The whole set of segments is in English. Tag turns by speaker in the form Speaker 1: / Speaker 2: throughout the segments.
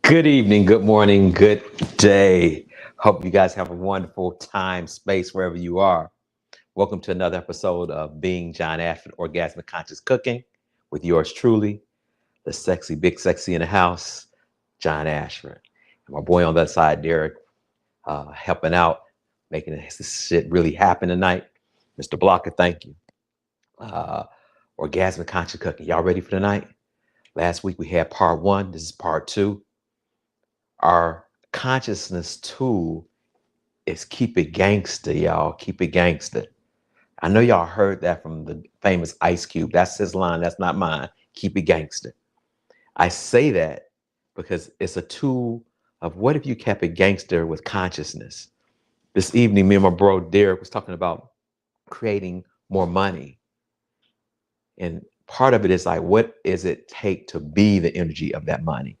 Speaker 1: Good evening, good morning, good day. Hope you guys have a wonderful time, space, wherever you are. Welcome to another episode of Being John Ashford, Orgasmic Conscious Cooking with yours truly, the sexy, big sexy in the house, John Ashford. And my boy on that side, Derek, helping out, making this shit really happen tonight. Mr. Blocker, thank you. Uh, Orgasmic Conscious Cooking. Y'all ready for tonight? Last week we had part one. This is part two. Our consciousness tool is keep it gangster, y'all. Keep it gangster. I know y'all heard that from the famous Ice Cube. That's his line. That's not mine. Keep it gangster. I say that because it's a tool of what if you kept it gangster with consciousness. This evening, me and my bro Derek was talking about creating more money. And part of it is like, what does it take to be the energy of that money?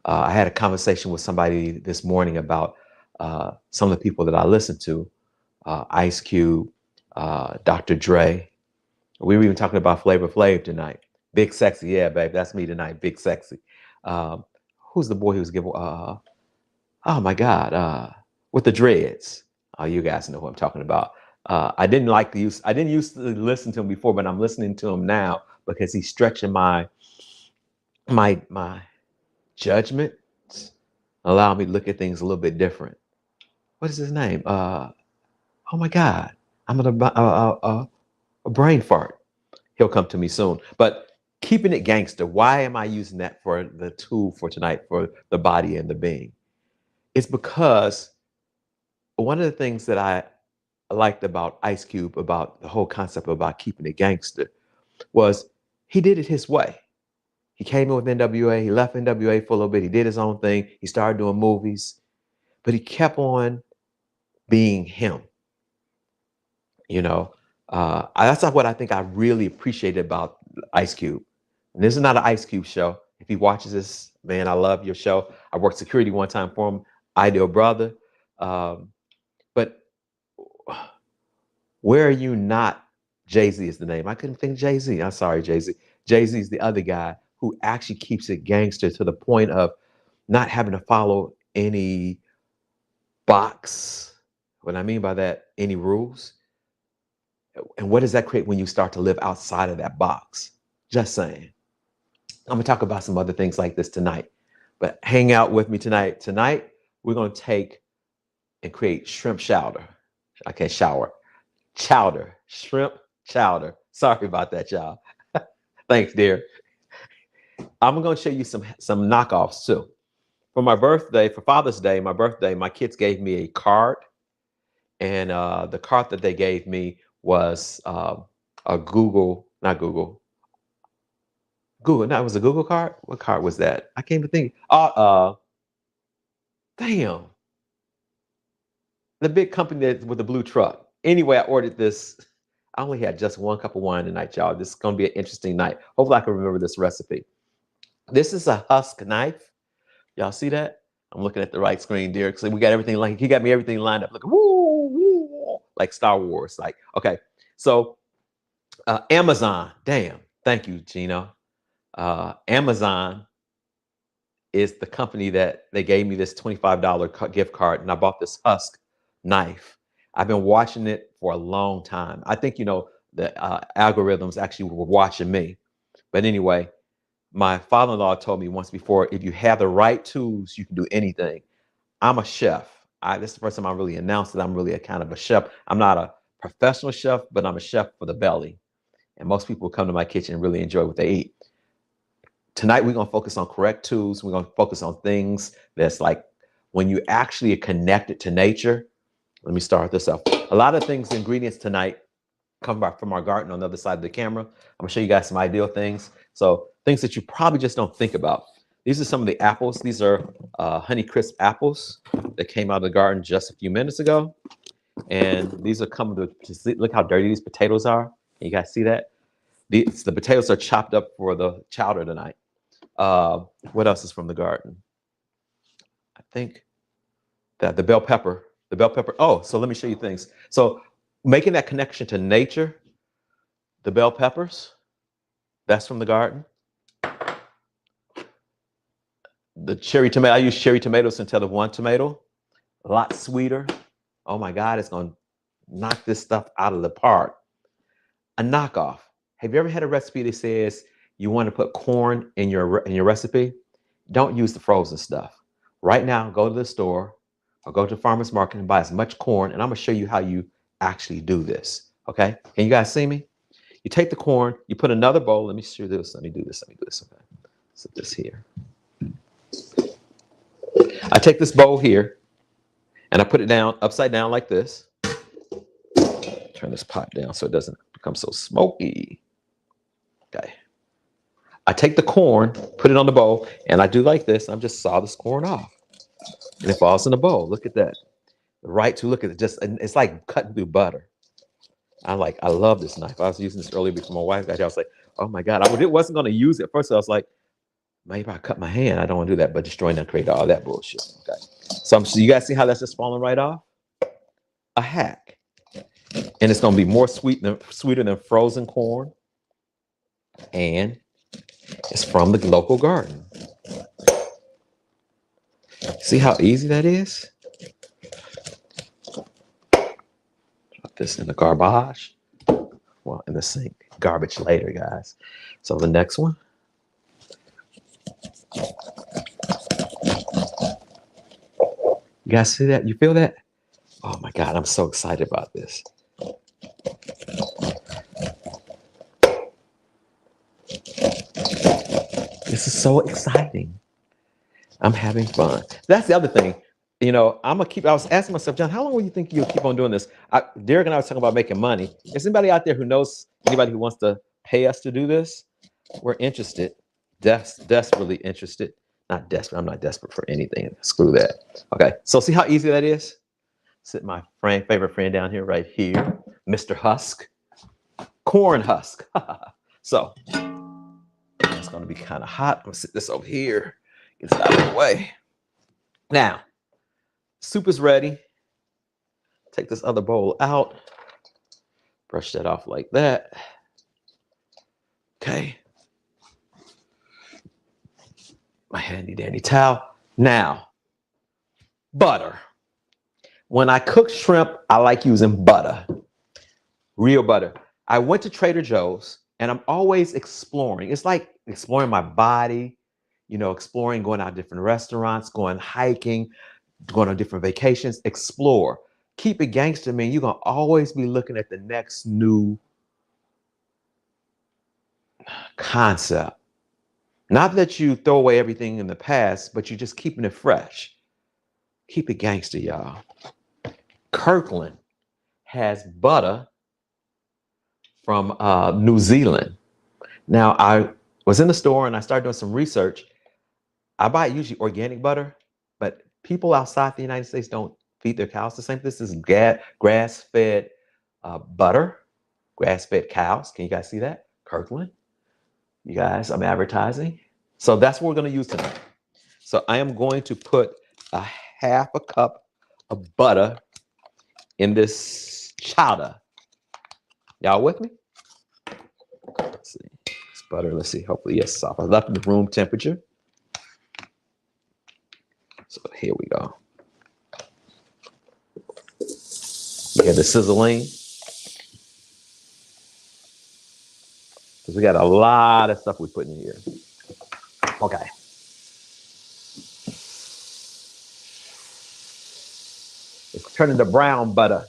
Speaker 1: I had a conversation with somebody this morning about some of the people that I listen to, Ice Cube, Dr. Dre. We were even talking about Flavor Flav tonight. Big Sexy, yeah, babe, that's me tonight, Big Sexy. Who's the boy who's giving, oh my God, with the dreads. Oh, you guys know who I'm talking about. I didn't used to listen to him before, but I'm listening to him now because he's stretching my judgment, allow me to look at things a little bit different. What is his name? Oh my God, I'm a brain fart. He'll come to me soon. But keeping it gangster, why am I using that for the tool for tonight for the body and the being? It's because one of the things that I liked about Ice Cube, about the whole concept about keeping it gangster, was he did it his way. He came in with NWA, he left NWA for a little bit, he did his own thing, he started doing movies, but he kept on being him. That's not what I think I really appreciated about Ice Cube. And this is not an Ice Cube show. If he watches this, man, I love your show. I worked security one time for him, ideal brother. But where are you not? Jay-Z is the name. I couldn't think Jay-Z. I'm sorry, Jay-Z. Jay-Z is the other guy who actually keeps it gangster to the point of not having to follow any box. What I mean by that, any rules. And what does that create when you start to live outside of that box? Just saying. I'm gonna talk about some other things like this tonight, but hang out with me tonight. Tonight, we're gonna take and create shrimp chowder. I can't shower. Chowder, shrimp chowder. Sorry about that, y'all. Thanks, dear. I'm gonna show you some knockoffs too. For my birthday, for Father's Day, my kids gave me a card, and the card that they gave me was a Google, not Google. Google, no, it was a Google card. What card was that? I can't even think. Damn, the big company with the blue truck. Anyway, I ordered this. I only had just one cup of wine tonight, y'all. This is gonna be an interesting night. Hopefully, I can remember this recipe. This is a husk knife. Y'all see that? I'm looking at the right screen, Derek. So we got everything like he got me everything lined up. Look, woo, woo, like Star Wars. Like, okay. So Amazon. Damn. Thank you, Gino. Amazon is the company that they gave me this $25 gift card, and I bought this husk knife. I've been watching it for a long time. I think, the algorithms actually were watching me. But anyway, my father-in-law told me once before, if you have the right tools, you can do anything. I'm a chef. This is the first time I really announced that I'm really a kind of a chef. I'm not a professional chef, but I'm a chef for the belly. And most people come to my kitchen and really enjoy what they eat. Tonight, we're going to focus on correct tools. We're going to focus on things that's like when you actually are connected to nature. Let me start this off. A lot of things, ingredients tonight come from our garden on the other side of the camera. I'm going to show you guys some ideal things. So things that you probably just don't think about. These are some of the apples. These are Honeycrisp apples that came out of the garden just a few minutes ago. And these are coming to, look how dirty these potatoes are. You guys see that? The potatoes are chopped up for the chowder tonight. What else is from the garden? I think that the bell pepper. Oh, so let me show you things. So making that connection to nature, the bell peppers, that's from the garden. The cherry tomato, I use cherry tomatoes instead of one tomato. A lot sweeter. Oh my God, it's gonna knock this stuff out of the park. A knockoff. Have you ever had a recipe that says you want to put corn in your recipe? Don't use the frozen stuff. Right now, go to the store or go to the farmer's market and buy as much corn, and I'm gonna show you how you actually do this. Okay? Can you guys see me? You take the corn, you put another bowl. Let me show this. Let me do this. Let me do this. Okay. Set this here. I take this bowl here and I put it down upside down like this. Turn this pot down so it doesn't become so smoky. Okay. I take the corn, put it on the bowl, and I do like this. I'm just saw this corn off. And it falls in the bowl. Look at that. Right to look at it. Just it's like cutting through butter. I love this knife. I was using this earlier before my wife got here. I was like, oh my God. I wasn't going to use it. First, I was like, maybe I cut my hand. I don't want to do that, but destroying and create all that bullshit. Okay. So you guys see how that's just falling right off? A hack. And it's going to be more sweeter than frozen corn. And it's from the local garden. See how easy that is? Drop this in the garbage. Well, in the sink. Garbage later, guys. So the next one. You guys see that? You feel that? Oh my God, I'm so excited about this. This is so exciting. I'm having fun. That's the other thing. You know, I was asking myself, John, how long will you think you'll keep on doing this? Derek and I was talking about making money. Is anybody out there who knows anybody who wants to pay us to do this? We're interested. Desperately interested. Not desperate. I'm not desperate for anything. Screw that. Okay. So see how easy that is? Sit my favorite friend down here, right here, Mr. Husk. Corn husk. So it's going to be kind of hot. I'm going to sit this over here. Get this out of the way. Now, soup is ready. Take this other bowl out. Brush that off like that. Okay. My handy dandy towel. Now, butter. When I cook shrimp, I like using butter. Real butter. I went to Trader Joe's and I'm always exploring. It's like exploring my body, you know, exploring, going out to different restaurants, going hiking, going on different vacations. Explore. Keep it gangster, man. You're going to always be looking at the next new concept. Not that you throw away everything in the past, but you're just keeping it fresh. Keep it gangster, y'all. Kirkland has butter from New Zealand. Now, I was in the store and I started doing some research. I buy usually organic butter, but people outside the United States don't feed their cows the same. This is grass-fed butter, grass-fed cows. Can you guys see that? Kirkland. You guys, I'm advertising. So that's what we're going to use tonight. So I am going to put a half a cup of butter in this chowder. Y'all with me? Let's see. This butter, let's see. Hopefully, yes, soft. I left it at room temperature. So here we go. You hear the sizzling? Because we got a lot of stuff we put in here. Okay. It's turning to brown butter.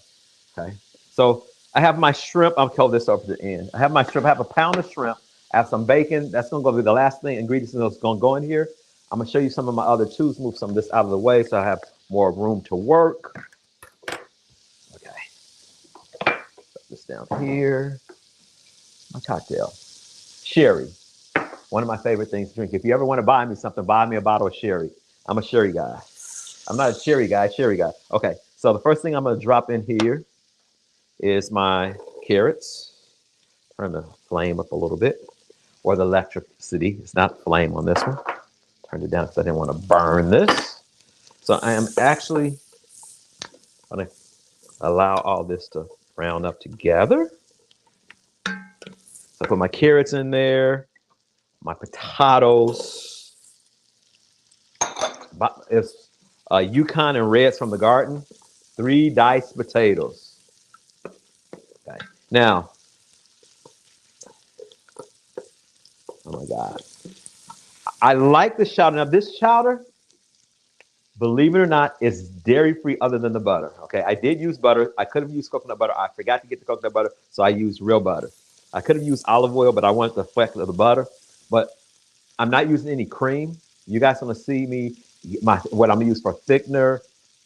Speaker 1: Okay. So I have my shrimp. I'll tell this over to the end. I have my shrimp. I have a pound of shrimp. I have some bacon. That's going to go be the last thing, ingredients that's going to go in here. I'm going to show you some of my other tools. Move some of this out of the way so I have more room to work. Okay. Put this down here. My cocktail. Sherry. One of my favorite things to drink. If you ever want to buy me something, buy me a bottle of sherry. I'm a sherry guy. I'm not a cherry guy, sherry guy. Okay, so the first thing I'm going to drop in here is my carrots. Turn the flame up a little bit, or the electricity. It's not flame on this one. Turned it down because I didn't want to burn this. So I am actually going to allow all this to brown up together. So I put my carrots in there, my potatoes. It's Yukon and reds from the garden. 3 diced potatoes. Okay. Now, oh my God. I like the chowder. Now, this chowder, believe it or not, is dairy-free other than the butter. Okay, I did use butter. I could have used coconut butter. I forgot to get the coconut butter, so I used real butter. I could have used olive oil, but I wanted the effect of the butter. But I'm not using any cream. You guys want to see me, what I'm going to use for thickener.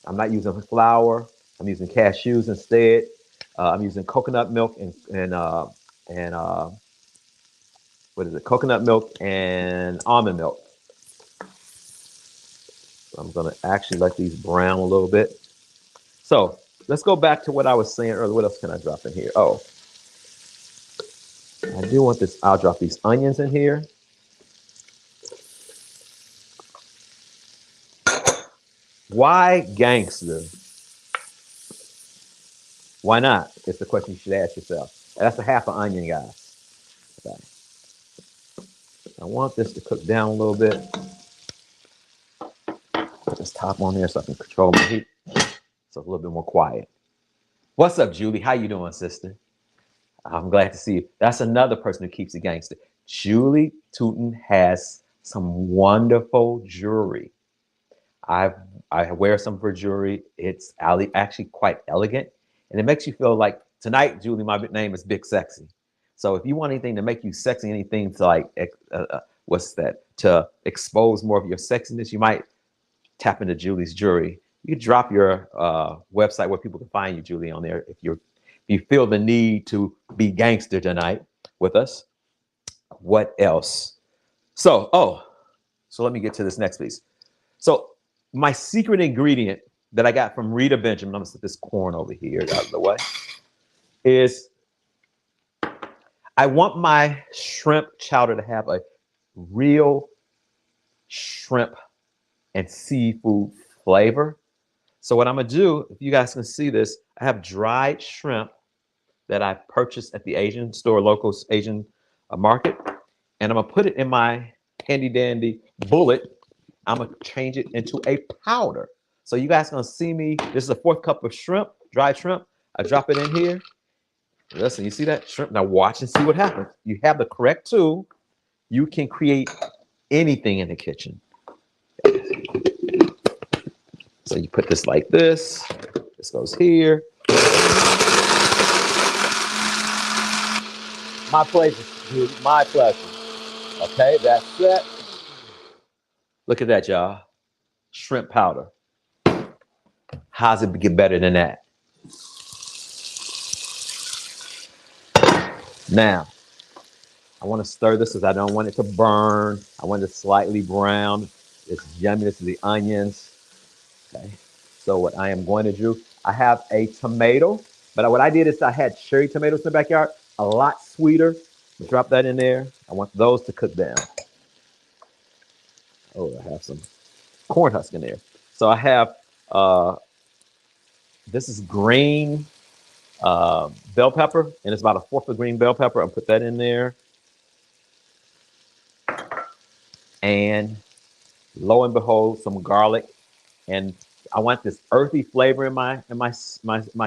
Speaker 1: I'm not using flour. I'm using cashews instead. I'm using coconut milk and what is it? Coconut milk and almond milk. So I'm going to actually let these brown a little bit. So let's go back to what I was saying earlier. What else can I drop in here? Oh, I do want this. I'll drop these onions in here. Why gangster? Why not? It's the question you should ask yourself. That's a half an onion, guys. Okay. I want this to cook down a little bit. Put this top on there so I can control my heat. So a little bit more quiet. What's up, Julie? How you doing, sister? I'm glad to see you. That's another person who keeps it gangster. Julie Tootin has some wonderful jewelry. I wear some of her jewelry. It's actually quite elegant, and it makes you feel like tonight, Julie. My name is Big Sexy. So if you want anything to make you sexy, anything to like what's that? To expose more of your sexiness, you might tap into Julie's jewelry. You can drop your website where people can find you, Julie, on there if you feel the need to be gangster tonight with us. What else? So let me get to this next piece. So my secret ingredient that I got from Rita Benjamin, I'm gonna set this corn over here out of the way, is I want my shrimp chowder to have a real shrimp and seafood flavor. So what I'm gonna do, if you guys can see this, I have dried shrimp that I purchased at the Asian store, local Asian market, and I'm gonna put it in my handy dandy bullet. I'm gonna change it into a powder. So you guys gonna see me. This is a 4th cup of shrimp, dried shrimp. I drop it in here. Listen, you see that shrimp? Now watch and see what happens. You have the correct tool. You can create anything in the kitchen. So you put this like this. This goes here. My pleasure, dude. My pleasure. Okay, that's it. Look at that, y'all. Shrimp powder. How's it get better than that? Now, I want to stir this because I don't want it to burn. I want it slightly brown. It's yummy. This is the onions. Okay. So what I am going to do, I have a tomato, but what I did is I had cherry tomatoes in the backyard, a lot sweeter. Drop that in there. I want those to cook down. Oh, I have some corn husk in there. So I have, this is green bell pepper, and it's about a 1/4 of green bell pepper. I'll put that in there. And lo and behold, some garlic. And I want this earthy flavor in my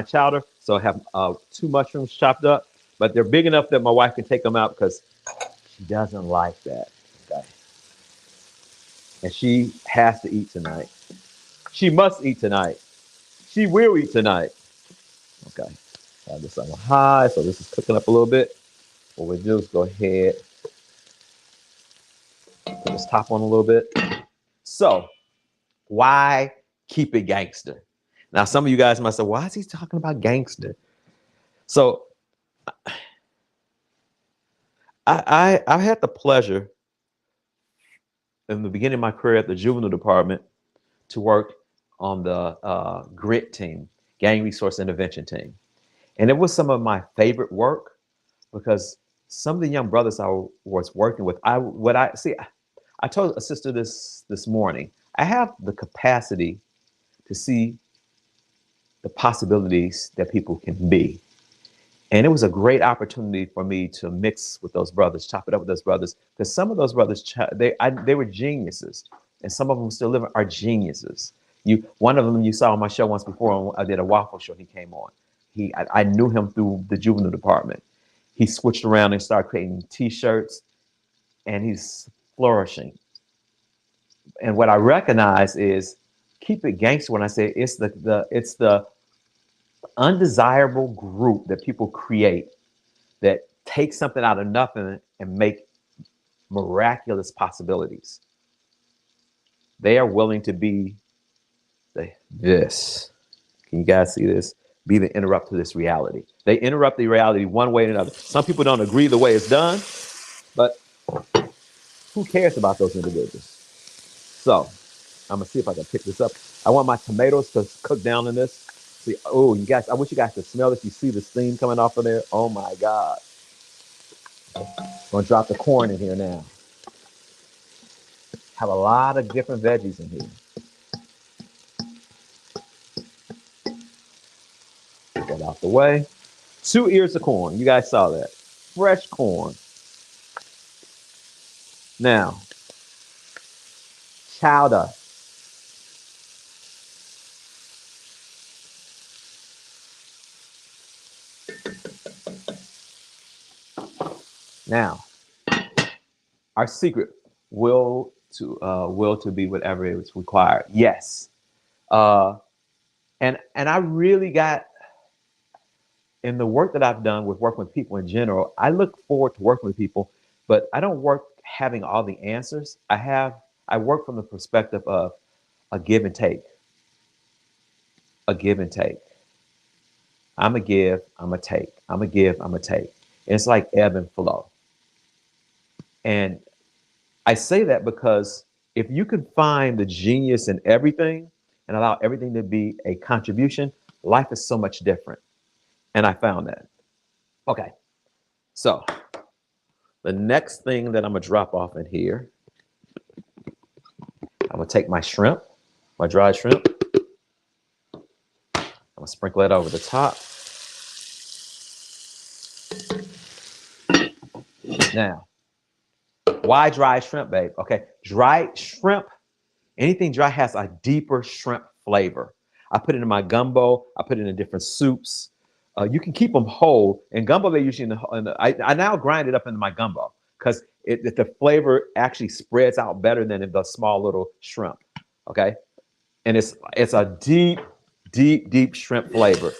Speaker 1: chowder. So I have 2 mushrooms chopped up, but they're big enough that my wife can take them out because she doesn't like that. Okay. And she has to eat tonight. She must eat tonight. She will eat tonight. Okay. Have this on high, so this is cooking up a little bit. What we do is go ahead, put this top on a little bit. So, why keep it gangster? Now, some of you guys might say, why is he talking about gangster? So, I had the pleasure in the beginning of my career at the juvenile department to work on the GRIT team, Gang Resource Intervention team. And it was some of my favorite work because some of the young brothers I was working with, I told a sister this morning, I have the capacity to see the possibilities that people can be. And it was a great opportunity for me to mix with those brothers, chop it up with those brothers, because some of those brothers, they were geniuses. and some of them still living, are geniuses. One of them you saw on my show once before. When I did a waffle show. He came on. I knew him through the juvenile department. He switched around and started creating T-shirts, and he's flourishing. And what I recognize is, keep it gangster when I say it's the undesirable group that people create that take something out of nothing and make miraculous possibilities. They are willing to be this. Can you guys see this? Be the interrupt to this reality. They interrupt the reality one way or another. Some people don't agree the way it's done, but who cares about those individuals? So I'm gonna see if I can pick this up. I want my tomatoes to cook down in this. See, oh, you guys, I wish you guys could smell this. You see the steam coming off of there? Oh my God. I'm gonna drop the corn in here now. Have a lot of different veggies in here. Get that out the way. 2 ears of corn. You guys saw that. Fresh corn. Now, chowder. Now, our secret will to be whatever is required. Yes. And I really got, in the work that I've done with working with people in general, I look forward to working with people, but I don't work having all the answers. I work from the perspective of a give and take. A give and take. I'm a give, I'm a take. I'm a give, I'm a take. And it's like ebb and flow. And I say that because if you can find the genius in everything and allow everything to be a contribution, life is so much different. And I found that. Okay, so the next thing that I'm gonna drop off in here, I'm gonna take my shrimp, my dried shrimp. I'm gonna sprinkle it over the top. Now, why dried shrimp, babe? Okay, dried shrimp, anything dry has a deeper shrimp flavor. I put it in my gumbo. I put it in different soups. You can keep them whole. In gumbo, they usually I now grind it up into my gumbo because the flavor actually spreads out better than in the small little shrimp. Okay, and it's a deep shrimp flavor.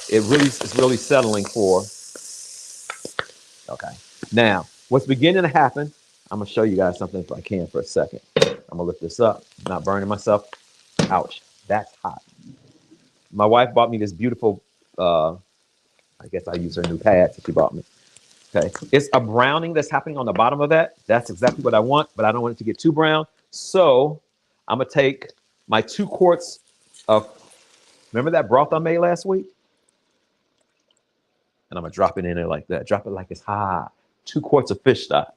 Speaker 1: It's really settling for. Okay, now what's beginning to happen? I'm gonna show you guys something if I can for a second. I'm gonna lift this up, not burning myself. Ouch, that's hot. My wife bought me this beautiful, I guess I use her new pads that she bought me. Okay, it's a browning that's happening on the bottom of that. That's exactly what I want, but I don't want it to get too brown. So I'm gonna take my 2 quarts of, remember that broth I made last week? And I'm gonna drop it in there like that. Drop it like it's hot. 2 quarts of fish stock.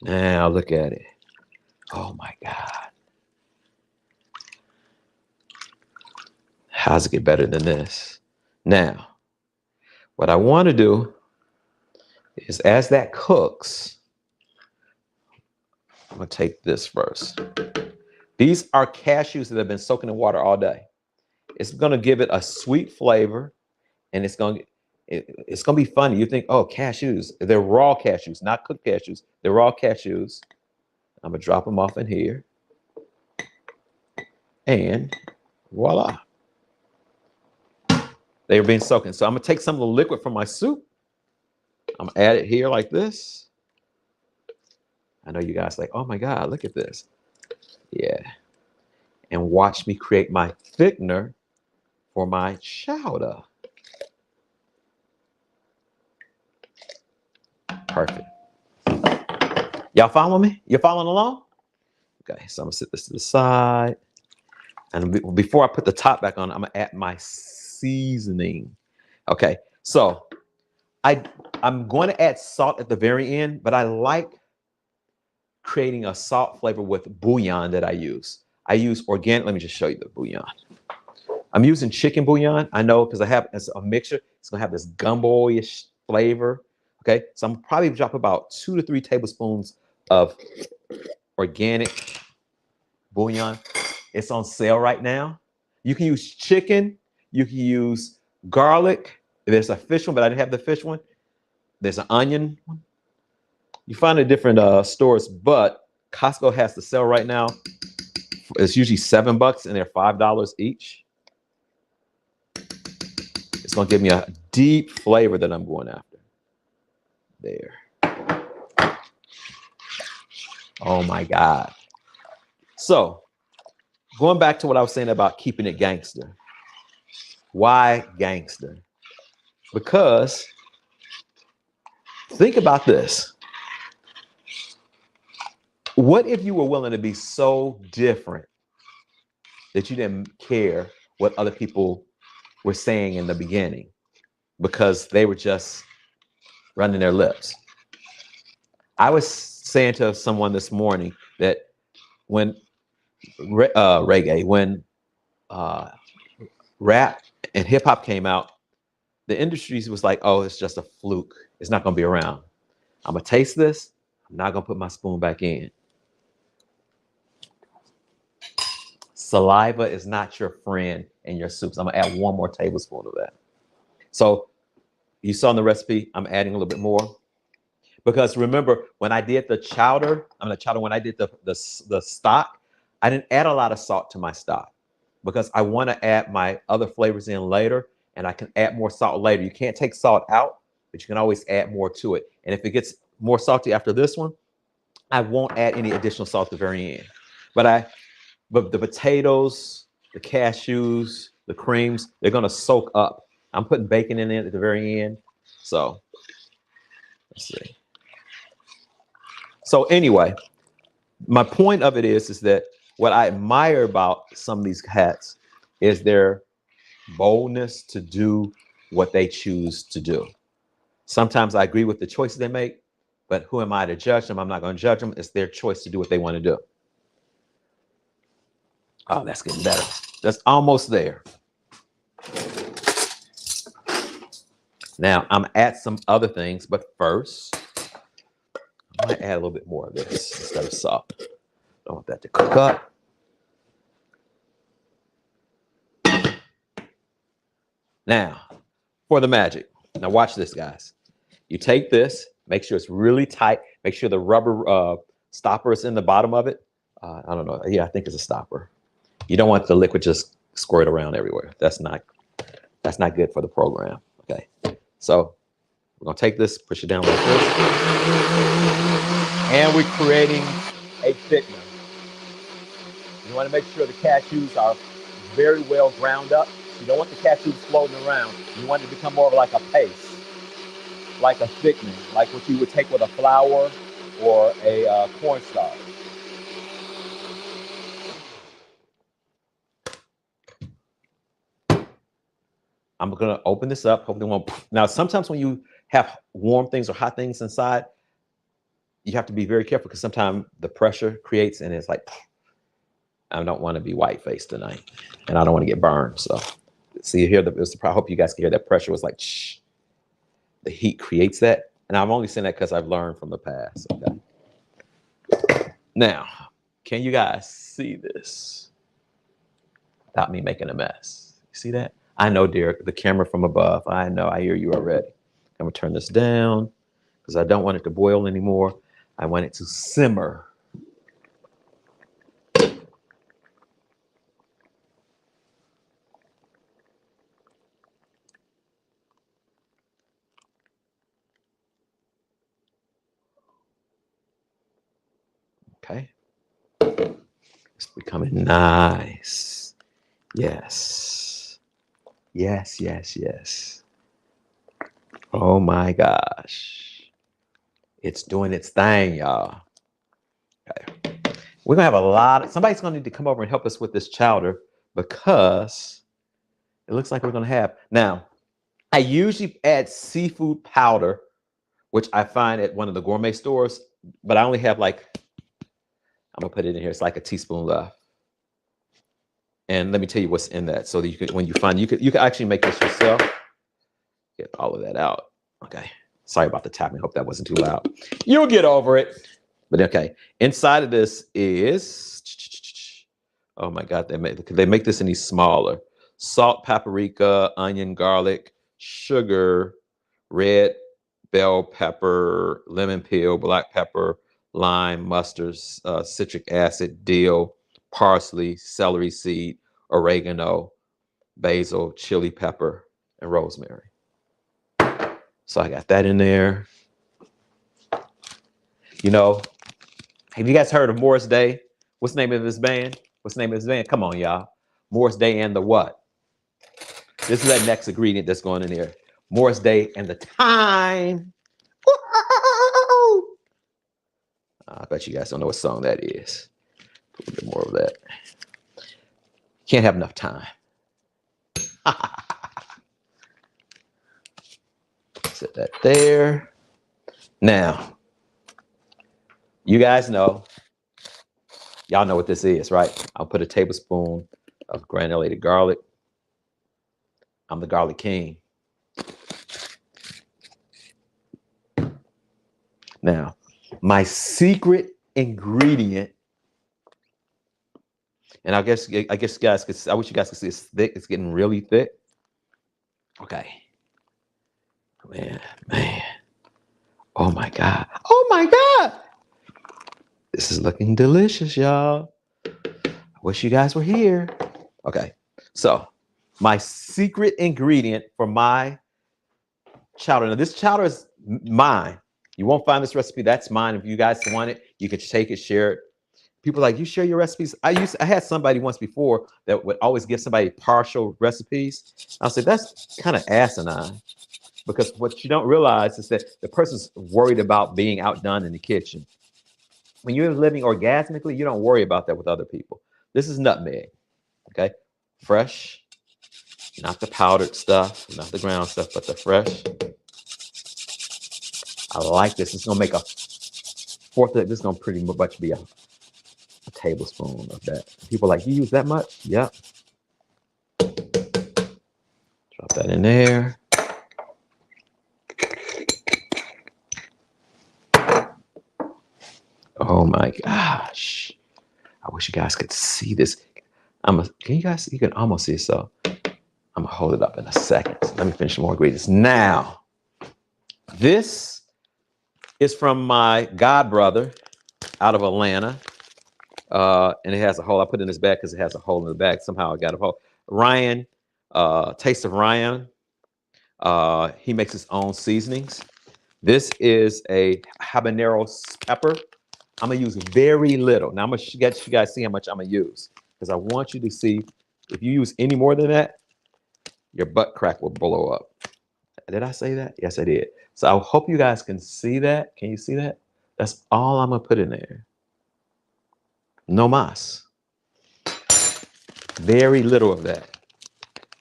Speaker 1: Now look at it. Oh my God. How's it get better than this? Now, what I want to do is as that cooks, I'm going to take this first. These are cashews that have been soaking in water all day. It's going to give it a sweet flavor, and it's going to be funny. You think, oh, cashews. They're raw cashews, not cooked cashews. They're raw cashews. I'm going to drop them off in here. And voila. They are being soaking. So I'm going to take some of the liquid from my soup. I'm going to add it here like this. I know you guys are like, oh my God, look at this. Yeah. And watch me create my thickener for my chowder. Perfect. Y'all follow me? You following along? Okay, so I'm gonna set this to the side. And before I put the top back on, I'm gonna add my seasoning. Okay, so I'm going to add salt at the very end, but I like creating a salt flavor with bouillon that I use. I use organic. Let me just show you the bouillon. I'm using chicken bouillon. I know because I have it's a mixture. It's gonna have this gumbo-ish flavor. Okay, so I'm probably drop about 2 to 3 tablespoons of organic bouillon. It's on sale right now. You can use chicken. You can use garlic. There's a fish one, but I didn't have the fish one. There's an onion one. You find it at different stores, but Costco has the sale right now. It's usually $7 and they're $5 each. It's gonna give me a deep flavor that I'm going after. There. Oh my God. So going back to what I was saying about keeping it gangster. Why gangster? Because think about this. What if you were willing to be so different that you didn't care what other people were saying in the beginning because they were just running their lips? I was saying to someone this morning that when reggae, when rap and hip hop came out, the industry was like, oh, it's just a fluke. It's not going to be around. I'm going to taste this. I'm not going to put my spoon back in. Saliva is not your friend in your soups. I'm going to add 1 more tablespoon of that. So you saw in the recipe, I'm adding a little bit more. Because remember, when I did the chowder, when I did the stock, I didn't add a lot of salt to my stock because I want to add my other flavors in later, and I can add more salt later. You can't take salt out, but you can always add more to it. And if it gets more salty after this one, I won't add any additional salt at the very end. But the potatoes, the cashews, the creams, they're going to soak up. I'm putting bacon in it at the very end. So let's see. So anyway, my point of it is that what I admire about some of these cats is their boldness to do what they choose to do. Sometimes I agree with the choices they make, but who am I to judge them? I'm not going to judge them. It's their choice to do what they want to do. Oh, that's getting better. That's almost there. Now, I'm at some other things, but first, I might add a little bit more of this instead of salt. Don't want that to cook up. Now, for the magic. Now, watch this, guys. You take this, make sure it's really tight. Make sure the rubber stopper is in the bottom of it. I don't know. Yeah, I think it's a stopper. You don't want the liquid just squirt around everywhere. That's not good for the program. Okay. So we're gonna take this, push it down like this. And we're creating a thickener. You want to make sure the cashews are very well ground up. You don't want the cashews floating around. You want it to become more of like a paste, like a thickening, like what you would take with a flour or a cornstarch. I'm gonna open this up. Hopefully, won't. Now, sometimes when you have warm things or hot things inside, you have to be very careful because sometimes the pressure creates and it's like, I don't want to be white-faced tonight, and I don't want to get burned. So, see here, I hope you guys can hear that pressure was like, shh. The heat creates that, and I'm only saying that because I've learned from the past. Okay. Now, can you guys see this without me making a mess? You see that? I know, Derek, the camera from above. I know, I hear you already. I'm gonna turn this down because I don't want it to boil anymore. I want it to simmer. Okay. It's becoming nice. Yes. Yes, yes, yes. Oh my gosh. It's doing its thing, y'all. Okay. We're gonna have a lot. Somebody's gonna need to come over and help us with this chowder because it looks like we're gonna have. Now, I usually add seafood powder, which I find at one of the gourmet stores, but I only have like, I'm gonna put it in here. It's like a teaspoon left. And let me tell you what's in that, so that you can, when you find, you can actually make this yourself. Get all of that out. Okay. Sorry about the tapping. Hope that wasn't too loud. You'll get over it. But okay, inside of this is, oh my God, they make this in these smaller. Salt, paprika, onion, garlic, sugar, red bell pepper, lemon peel, black pepper, lime, mustard, citric acid, dill, parsley, celery seed, oregano, basil, chili pepper, and rosemary. So I got that in there. You know, have you guys heard of Morris Day? What's the name of this band? What's the name of this band? Come on, y'all. Morris Day and the what? This is that next ingredient that's going in here. Morris Day and the time. I bet you guys don't know what song that is. Put a bit more of that. Can't have enough time. Set that there. Now, you guys know, y'all know what this is, right? I'll put a tablespoon of granulated garlic. I'm the garlic king. Now, my secret ingredient, and I guess you guys could, I wish you guys could see it's thick. It's getting really thick. Okay. Man. Oh my God. Oh my God. This is looking delicious, y'all. I wish you guys were here. Okay. So my secret ingredient for my chowder. Now this chowder is mine. You won't find this recipe. That's mine. If you guys want it, you can take it, share it. People are like, you share your recipes. I had somebody once before that would always give somebody partial recipes. I'll say that's kind of asinine, because what you don't realize is that the person's worried about being outdone in the kitchen. When you're living orgasmically, you don't worry about that with other people. This is nutmeg, okay? Fresh, not the powdered stuff, not the ground stuff, but the fresh. I like this. It's gonna make a fourth of it. This is gonna pretty much be a tablespoon of that. People are like, you use that much? Yep. Drop that in there. Oh my gosh. I wish you guys could see this. You can almost see it, so I'm gonna hold it up in a second. Let me finish more ingredients. Now, this is from my god brother out of Atlanta. And it has a hole. I put it in this bag because it has a hole in the bag. Somehow I got a hole. Ryan, Taste of Ryan. He makes his own seasonings. This is a habanero pepper. I'm gonna use very little. Now I'm gonna get you guys see how much I'm gonna use, because I want you to see, if you use any more than that, your butt crack will blow up. Did I say that? Yes, I did. So I hope you guys can see that. Can you see that? That's all I'm gonna put in there. No mas. Very little of that.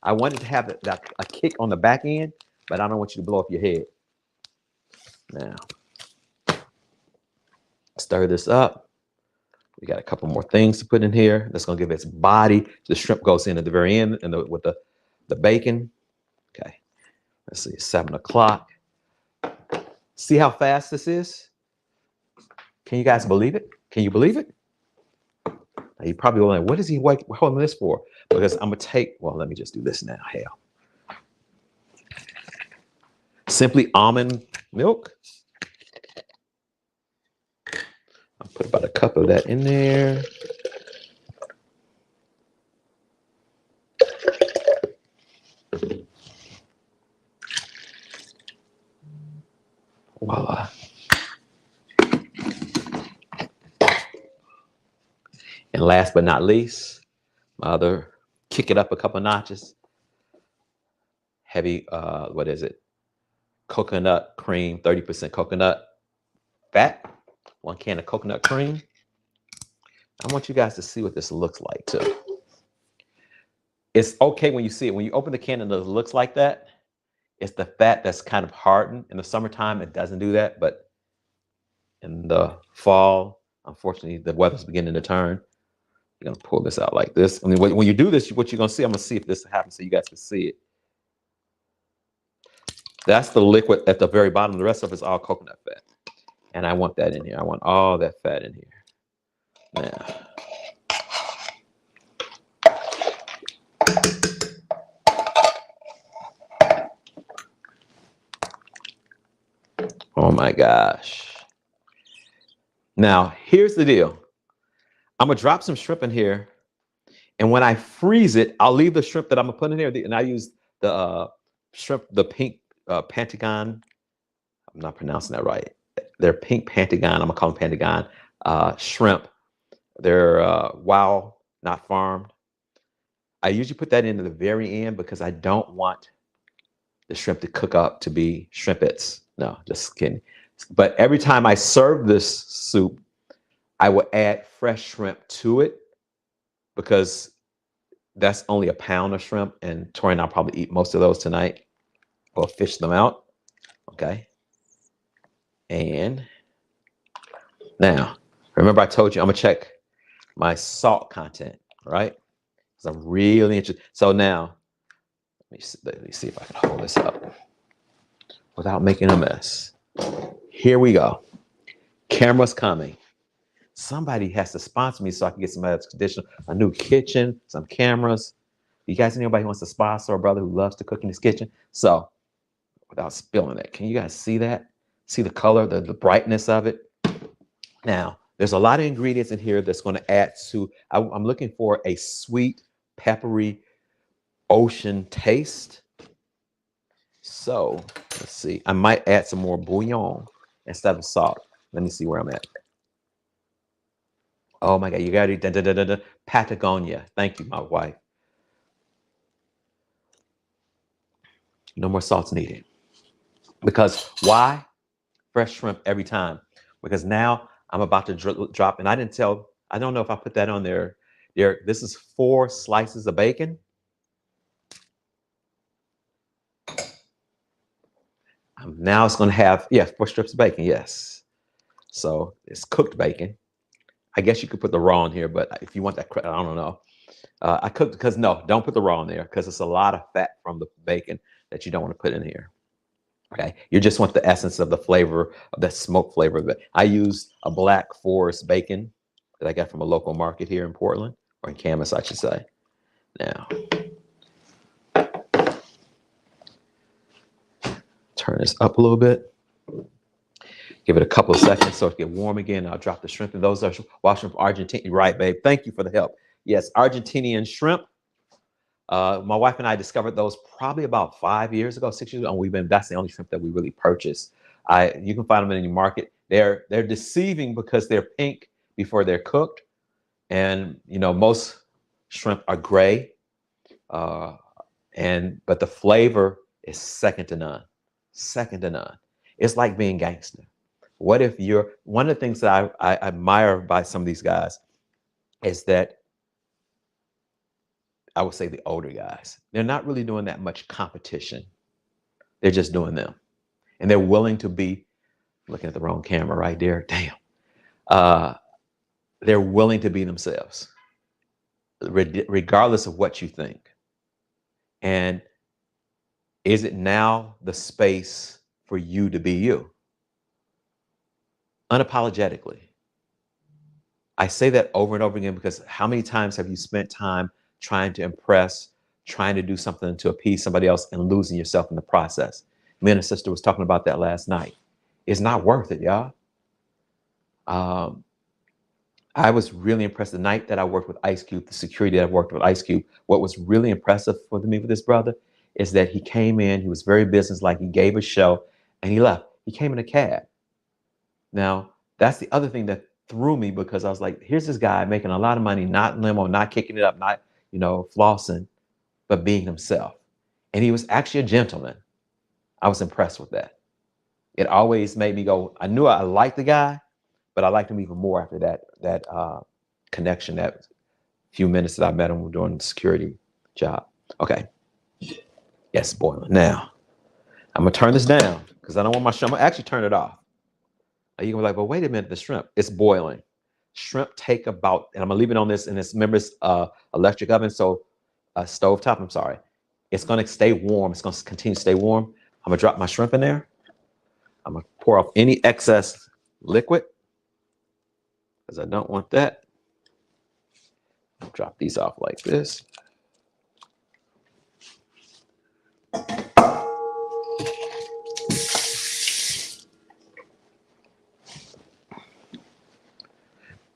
Speaker 1: I wanted to have a kick on the back end, but I don't want you to blow up your head. Now, stir this up. We got a couple more things to put in here. That's gonna give its body. The shrimp goes in at the very end, and with the bacon. Okay, let's see, 7 o'clock. See how fast this is? Can you guys believe it? Can you believe it? You probably will like, what is he holding this for? Because I'm gonna take, well, let me just do this now. Hell. Simply almond milk. I'll put about a cup of that in there. Voila. And last but not least, my other, kick it up a couple notches. Heavy, what is it? Coconut cream, 30% coconut fat. 1 can of coconut cream. I want you guys to see what this looks like too. It's okay when you see it. When you open the can and it looks like that, it's the fat that's kind of hardened. In the summertime, it doesn't do that, but in the fall, unfortunately, the weather's beginning to turn. You're gonna pull this out like this. I mean, when you do this, what you're gonna see, I'm gonna see if this happens so you guys can see it. That's the liquid at the very bottom. The rest of it's all coconut fat. And I want that in here. I want all that fat in here. Now, oh my gosh. Now, here's the deal. I'm gonna drop some shrimp in here. And when I freeze it, I'll leave the shrimp that I'm gonna put in there. And I use the shrimp, the pink Pentagon. I'm not pronouncing that right. They're pink Pentagon. I'm gonna call them Pentagon shrimp. They're wild, not farmed. I usually put that into the very end because I don't want the shrimp to cook up to be shrimpets. No, just kidding. But every time I serve this soup, I will add fresh shrimp to it because that's only a pound of shrimp, and Tori and I'll probably eat most of those tonight. We'll fish them out. Okay. And now, remember I told you I'm gonna check my salt content, right? Because I'm really interested. So now, let me see if I can hold this up without making a mess. Here we go. Camera's coming. Somebody has to sponsor me so I can get some additional, a new kitchen, some cameras. You guys, anybody who wants to sponsor a brother who loves to cook in his kitchen? So, without spilling it, can you guys see that? See the color, the brightness of it? Now, there's a lot of ingredients in here that's going to add to, I'm looking for a sweet, peppery, ocean taste. So, let's see. I might add some more bouillon instead of salt. Let me see where I'm at. Oh my God, you got it. Patagonia. Thank you, my wife. No more salts needed. Because why? Fresh shrimp every time. Because now I'm about to drop, and I don't know if I put that on there. This is 4 slices of bacon. Now it's going to have, 4 strips of bacon, yes. So it's cooked bacon. I guess you could put the raw in here, but if you want that, I don't know. I cooked because no, don't put the raw in there because it's a lot of fat from the bacon that you don't want to put in here. Okay, you just want the essence of the flavor of that smoke flavor of it. I used a Black Forest bacon that I got from a local market here in Portland, or in Camas, I should say. Now, turn this up a little bit. Give it a couple of seconds so it get warm again. I'll drop the shrimp. And those are wild shrimp Argentine. Right, babe. Thank you for the help. Yes, Argentinian shrimp. My wife and I discovered those probably about 5 years ago, 6 years ago. And that's the only shrimp that we really purchased. You can find them in any market. They're deceiving because they're pink before they're cooked. And most shrimp are gray. But the flavor is second to none. Second to none. It's like being gangster. What if one of the things that I admire by some of these guys is that I would say the older guys, they're not really doing that much competition. They're just doing them. And they're willing to be, looking at the wrong camera right there, damn. They're willing to be themselves, regardless of what you think. And is it now the space for you to be you? Unapologetically. I say that over and over again because how many times have you spent time trying to impress, trying to do something to appease somebody else and losing yourself in the process? Me and a sister was talking about that last night. It's not worth it, y'all. I was really impressed the night that I worked with Ice Cube, the security that I worked with Ice Cube. What was really impressive for me with this brother is that he came in, he was very businesslike, he gave a show, and he left. He came in a cab. Now, that's the other thing that threw me because I was like, here's this guy making a lot of money, not limo, not kicking it up, not, flossing, but being himself. And he was actually a gentleman. I was impressed with that. It always made me go, I knew I liked the guy, but I liked him even more after that connection, that few minutes that I met him doing the security job. Okay. Yes, boiling. Now, I'm going to turn this down because I don't want my shrimp. I'm going to actually turn it off. You can be like, well, wait a minute, the shrimp, it's boiling. Shrimp take about, and I'm gonna leave it on this, and remember, it's electric oven, so stove top, I'm sorry. It's gonna stay warm, it's gonna continue to stay warm. I'm gonna drop my shrimp in there. I'm gonna pour off any excess liquid because I don't want that. Drop these off like this.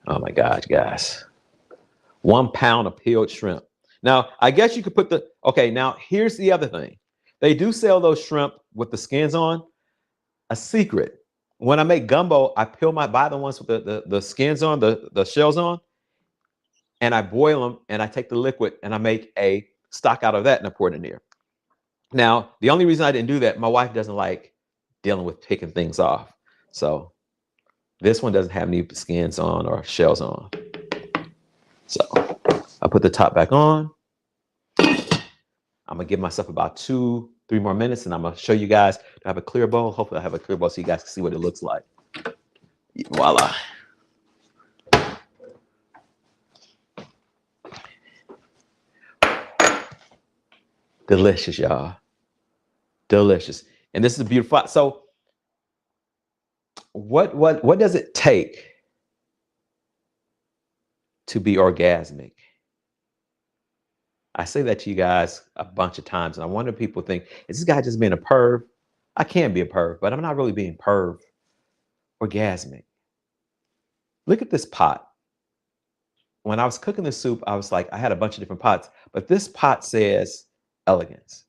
Speaker 1: Oh my gosh, guys. 1 pound of peeled shrimp. Now, I guess you could put the, okay, now here's the other thing. They do sell those shrimp with the skins on. A secret. When I make gumbo, I buy the ones with the skins on, the shells on, and I boil them and I take the liquid and I make a stock out of that and I pour it in there. Now, the only reason I didn't do that, my wife doesn't like dealing with picking things off. So this one doesn't have any skins on or shells on. So I put the top back on. I'm gonna give myself about 2-3 more minutes and I'm gonna show you guys. I have a clear bowl. Hopefully I have a clear bowl so you guys can see what it looks like. Voila. Delicious, y'all. Delicious. And this is a beautiful. So what does it take to be orgasmic? I say that to you guys a bunch of times, and I wonder if people think, is this guy just being a perv? I can be a perv, but I'm not really being perv. Orgasmic. Look at this pot. When I was cooking the soup, I was like, I had a bunch of different pots, but this pot says elegance.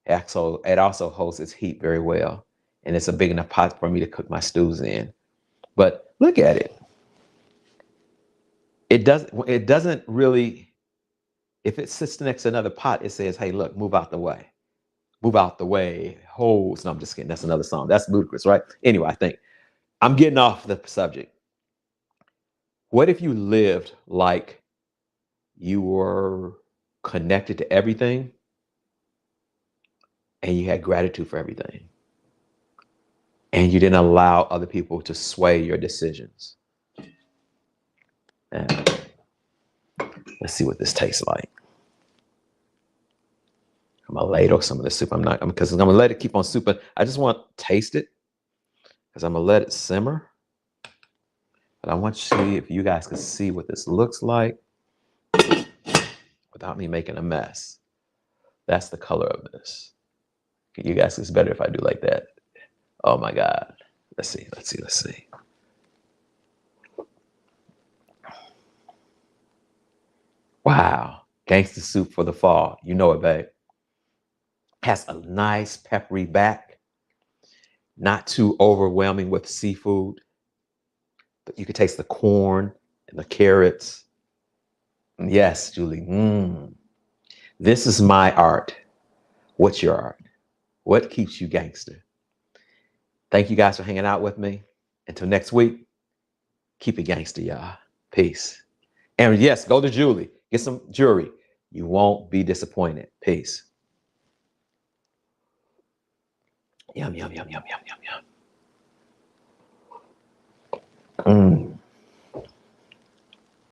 Speaker 1: It also holds its heat very well, and it's a big enough pot for me to cook my stews in. But look at it. It doesn't really. If it sits next to another pot, it says, hey, look, move out the way. Move out the way. Holes. No, I'm just kidding. That's another song. That's ludicrous, right? Anyway, I think I'm getting off the subject. What if you lived like you were connected to everything and you had gratitude for everything and you didn't allow other people to sway your decisions? And let's see what this tastes like. I'm gonna ladle some of the soup. Because I'm gonna let it keep on souping. I just want to taste it because I'm gonna let it simmer. But I want to see if you guys can see what this looks like without me making a mess. That's the color of this. You guys, it's better if I do like that. Oh my God. Let's see. Wow. Gangster soup for the fall. You know it, babe. Has a nice peppery back. Not too overwhelming with seafood. But you can taste the corn and the carrots. Yes, Julie. This is my art. What's your art? What keeps you gangster? Thank you guys for hanging out with me. Until next week, keep it gangster, y'all. Peace. And yes, go to Julie. Get some jewelry. You won't be disappointed. Peace. Yum, yum, yum, yum, yum, yum, yum.